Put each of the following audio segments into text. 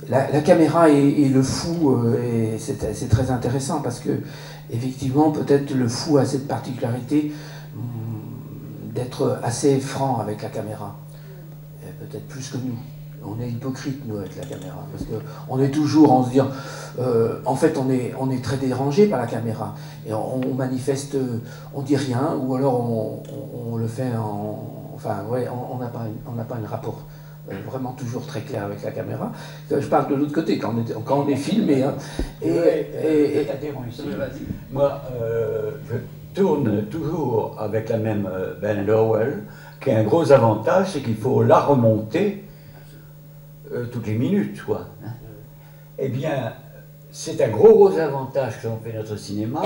La caméra et le fou, c'est très intéressant parce que, effectivement, peut-être le fou a cette particularité d'être assez franc avec la caméra. Peut-être plus que nous. On est hypocrite, nous, avec la caméra. Parce qu'on est toujours en se disant. En fait, on est très dérangé par la caméra. Et on manifeste, on dit rien, ou alors on le fait en. Enfin, ouais, on n'a pas un rapport vraiment toujours très clair avec la caméra. Je parle de l'autre côté, quand on est filmé. Hein. Moi, je tourne toujours avec la même Ben Lowell, qui a un gros avantage, c'est qu'il faut la remonter toutes les minutes, quoi. Eh bien, c'est un gros avantage que l'on fait notre cinéma,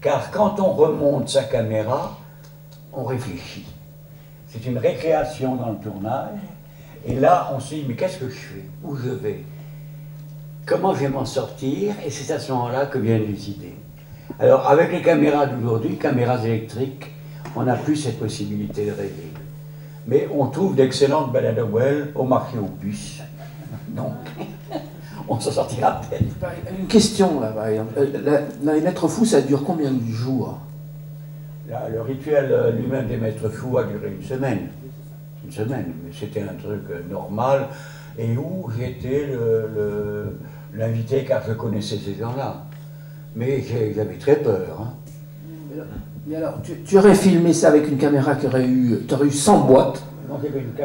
car quand on remonte sa caméra, on réfléchit. C'est une récréation dans le tournage, et là, on se dit, mais qu'est-ce que je fais? Où je vais? Comment je vais m'en sortir? Et c'est à ce moment-là que viennent les idées. Alors, avec les caméras d'aujourd'hui, caméras électriques, on n'a plus cette possibilité de rêver. Mais on trouve d'excellentes balades au marché aux puces. Donc, on s'en sortira peut-être. Une question, là, par exemple. Les maîtres fous, ça dure combien de jours? Là, le rituel lui-même des maîtres fous a duré une semaine. Une semaine, mais c'était un truc normal, et où j'étais l'invité car je connaissais ces gens-là. Mais j'avais très peur. Hein. Mais alors, tu aurais filmé ça avec une caméra qui aurait eu... Tu aurais eu 100 boîtes.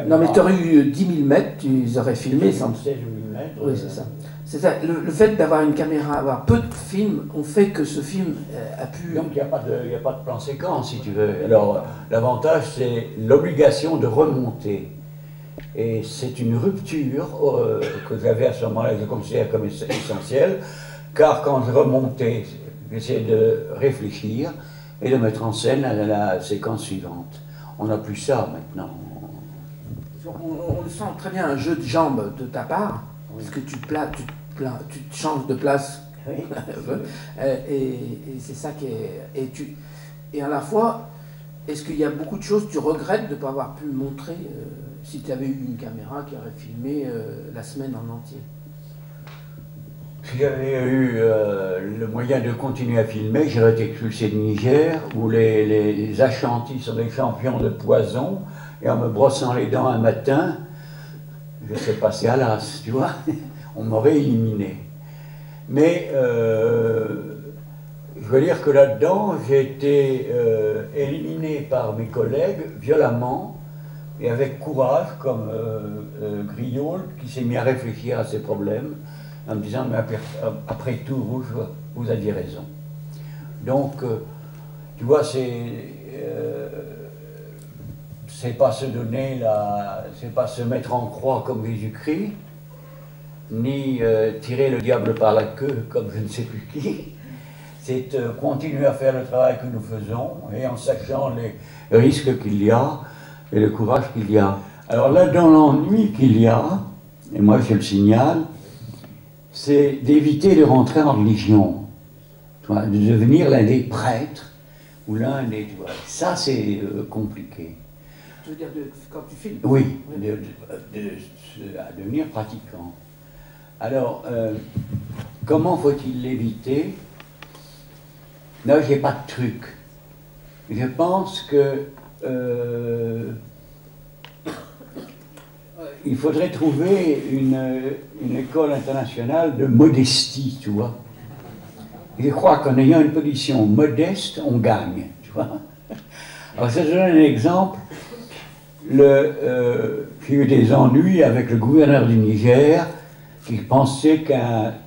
Non, mais tu aurais eu 10 000 mètres, tu les aurais filmés. 16 000 mètres. Oui, c'est ça. C'est ça. Le fait d'avoir une caméra, avoir peu de films, on fait que ce film a pu... Donc il n'y a pas de plan séquence, si tu veux. Alors, l'avantage, c'est l'obligation de remonter. Et c'est une rupture que j'avais à ce moment-là, je considère comme essentielle, car quand je remontais, j'essayais de réfléchir et de mettre en scène la séquence suivante. On n'a plus ça maintenant. On le sent très bien, un jeu de jambes de ta part, oui. Parce que tu te changes de place. Oui. et c'est ça qui est... Et à la fois, est-ce qu'il y a beaucoup de choses que tu regrettes de ne pas avoir pu montrer si tu avais eu une caméra qui aurait filmé la semaine en entier? Si j'avais eu le moyen de continuer à filmer, j'aurais été expulsé de Niger, où les Ashantis sont des champions de poison, et en me brossant les dents un matin, je serais passé à l'as, tu vois, on m'aurait éliminé. Mais je veux dire que là-dedans, j'ai été éliminé par mes collègues violemment, et avec courage, comme Griot, qui s'est mis à réfléchir à ses problèmes, en me disant, mais après tout, vous aviez raison. Donc, tu vois, c'est pas se donner c'est pas se mettre en croix comme Jésus-Christ, ni tirer le diable par la queue comme je ne sais plus qui. C'est continuer à faire le travail que nous faisons, et en sachant les risques qu'il y a, et le courage qu'il y a. Alors là, dans l'ennui qu'il y a, et moi je le signale, c'est d'éviter de rentrer en religion, tu vois, de devenir l'un des prêtres, ou l'un des... Tu vois, ça, c'est compliqué. Tu veux dire quand tu filmes? Oui, à devenir pratiquant. Alors, comment faut-il l'éviter? Là, j'ai pas de truc. Je pense que il faudrait trouver une école internationale de modestie, tu vois. Je crois qu'en ayant une position modeste, on gagne, tu vois. Alors, ça, je donne un exemple. J'ai eu des ennuis avec le gouverneur du Niger, qui pensait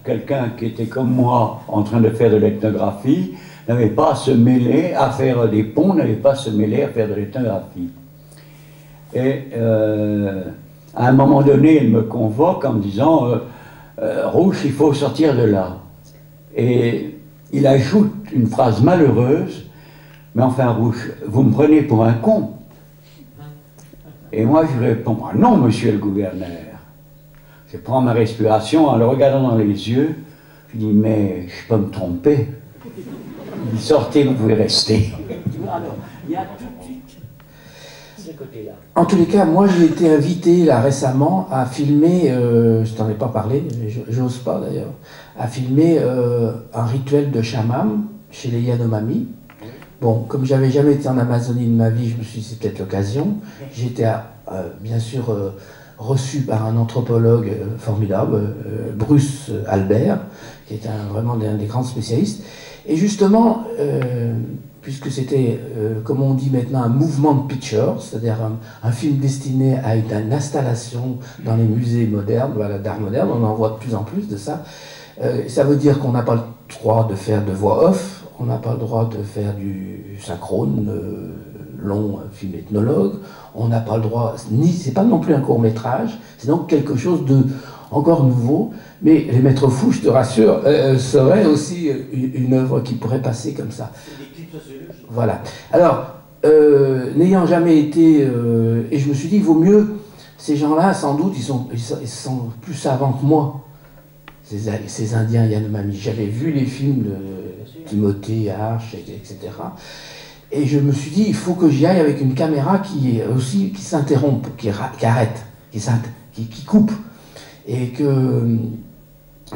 quelqu'un qui était comme moi, en train de faire de l'ethnographie, n'avait pas à se mêler à faire des ponts, n'avait pas à se mêler à faire de l'ethnographie. Et à un moment donné, il me convoque en me disant Rouche, il faut sortir de là. Et il ajoute une phrase malheureuse, mais enfin, Rouche, vous me prenez pour un con. Et moi, je lui réponds non, monsieur le gouverneur. Je prends ma respiration en le regardant dans les yeux. Je dis mais je peux me tromper. Il dit sortez, vous pouvez rester. Alors, il y a tout de suite. ce côté-là. En tous les cas, moi j'ai été invité là récemment à filmer, je t'en ai pas parlé, j'ose pas d'ailleurs, à filmer un rituel de Chamam chez les Yanomami. Bon, comme j'avais jamais été en Amazonie de ma vie, je me suis dit c'est peut-être l'occasion. J'ai été bien sûr reçu par un anthropologue formidable, Bruce Albert, qui est vraiment un des grands spécialistes. Et justement, puisque c'était, comme on dit maintenant, un mouvement de picture, c'est-à-dire un film destiné à une installation dans les musées modernes, voilà, d'art moderne, on en voit de plus en plus de ça. Ça veut dire qu'on n'a pas le droit de faire de voix off, on n'a pas le droit de faire du synchrone, long film ethnologue, on n'a pas le droit, c'est pas non plus un court-métrage, c'est donc quelque chose de encore nouveau, mais Les Maîtres Fous, je te rassure, serait aussi une œuvre qui pourrait passer comme ça. Voilà. Alors, n'ayant jamais été, et je me suis dit, il vaut mieux, ces gens-là, sans doute, ils sont plus savants que moi, ces Indiens Yanomami. J'avais vu les films de Timothée, Arche, etc. Et je me suis dit, il faut que j'y aille avec une caméra qui s'interrompe, qui arrête, qui coupe. Et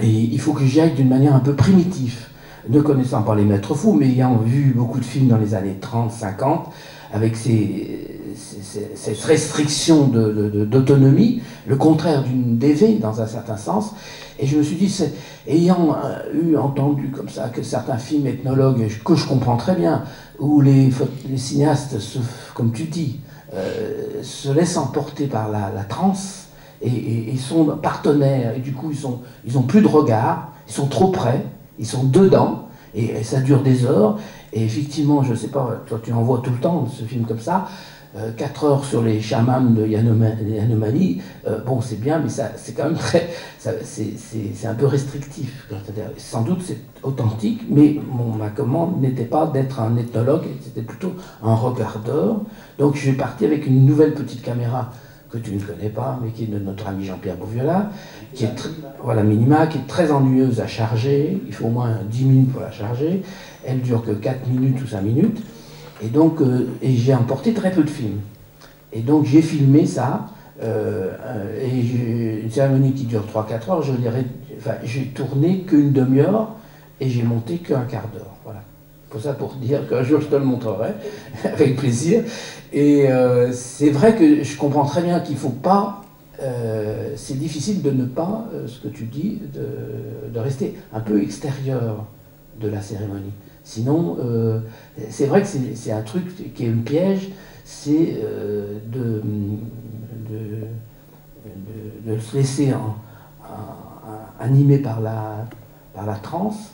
il faut que j'y aille d'une manière un peu primitive, ne connaissant pas les Maîtres Fous, mais ayant vu beaucoup de films dans les années 30, 50, avec cette restriction d'autonomie, le contraire d'une DV dans un certain sens. Et je me suis dit, ayant entendu comme ça que certains films ethnologues, que je comprends très bien, où les cinéastes, comme tu dis, se laissent emporter par la transe, et sont partenaires, et du coup ils ont plus de regard, ils sont trop près, ils sont dedans, et ça dure des heures. Et effectivement, je sais pas, toi tu en vois tout le temps ce film comme ça, 4 heures sur les chamans de Yanomami, bon c'est bien, mais c'est quand même c'est un peu restrictif. Sans doute c'est authentique, mais ma commande n'était pas d'être un ethnologue, c'était plutôt un regardeur. Donc je suis parti avec une nouvelle petite caméra que tu ne connais pas, mais qui est de notre ami Jean-Pierre Bouviola, qui est voilà, Minima, qui est très ennuyeuse à charger, il faut au moins 10 minutes pour la charger, elle dure que 4 minutes ou 5 minutes, et donc et j'ai emporté très peu de films. Et donc j'ai filmé ça, et une cérémonie qui dure 3-4 heures, j'ai tourné qu'une demi-heure, et j'ai monté qu'un quart d'heure, voilà. Pour ça, pour dire qu'un jour je te le montrerai, avec plaisir. Et c'est vrai que je comprends très bien qu'il ne faut pas, c'est difficile de ne pas, ce que tu dis, de rester un peu extérieur de la cérémonie. Sinon, c'est vrai que c'est un truc qui est un piège, c'est de se laisser animer par la transe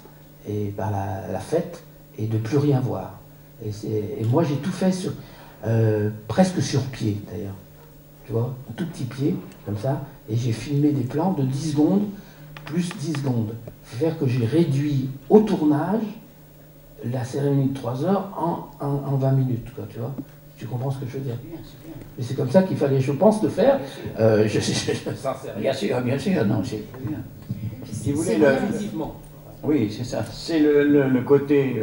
et par la fête, et de plus rien voir. Et moi j'ai tout fait presque sur pied d'ailleurs, tu vois, un tout petit pied, comme ça, et j'ai filmé des plans de 10 secondes, plus 10 secondes. C'est-à-dire que j'ai réduit au tournage la cérémonie de 3 heures en 20 minutes, quoi, tu vois. Tu comprends ce que je veux dire? Et c'est comme ça qu'il fallait, je pense, le faire. Bien sûr, non, c'est bien. Si vous voulez, oui, c'est ça. C'est le côté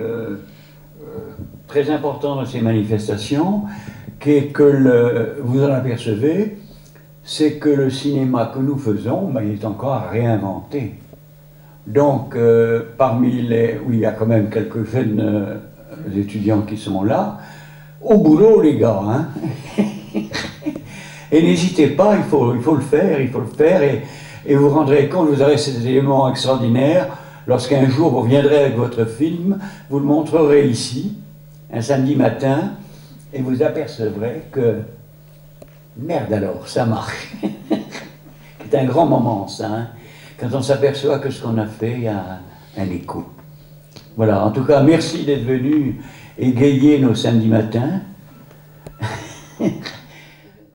très important de ces manifestations, qui est que vous en apercevez, c'est que le cinéma que nous faisons, il est encore à réinventer. Donc, parmi où il y a quand même quelques jeunes étudiants qui sont là, au boulot les gars, hein. Et n'hésitez pas, il faut le faire, et vous vous rendrez compte, vous aurez ces éléments extraordinaires. Lorsqu'un jour vous viendrez avec votre film, vous le montrerez ici, un samedi matin, et vous apercevrez que, merde alors, ça marche. C'est un grand moment ça, hein, quand on s'aperçoit que ce qu'on a fait, il y a un écho. Voilà, en tout cas, merci d'être venu égayer nos samedis matins.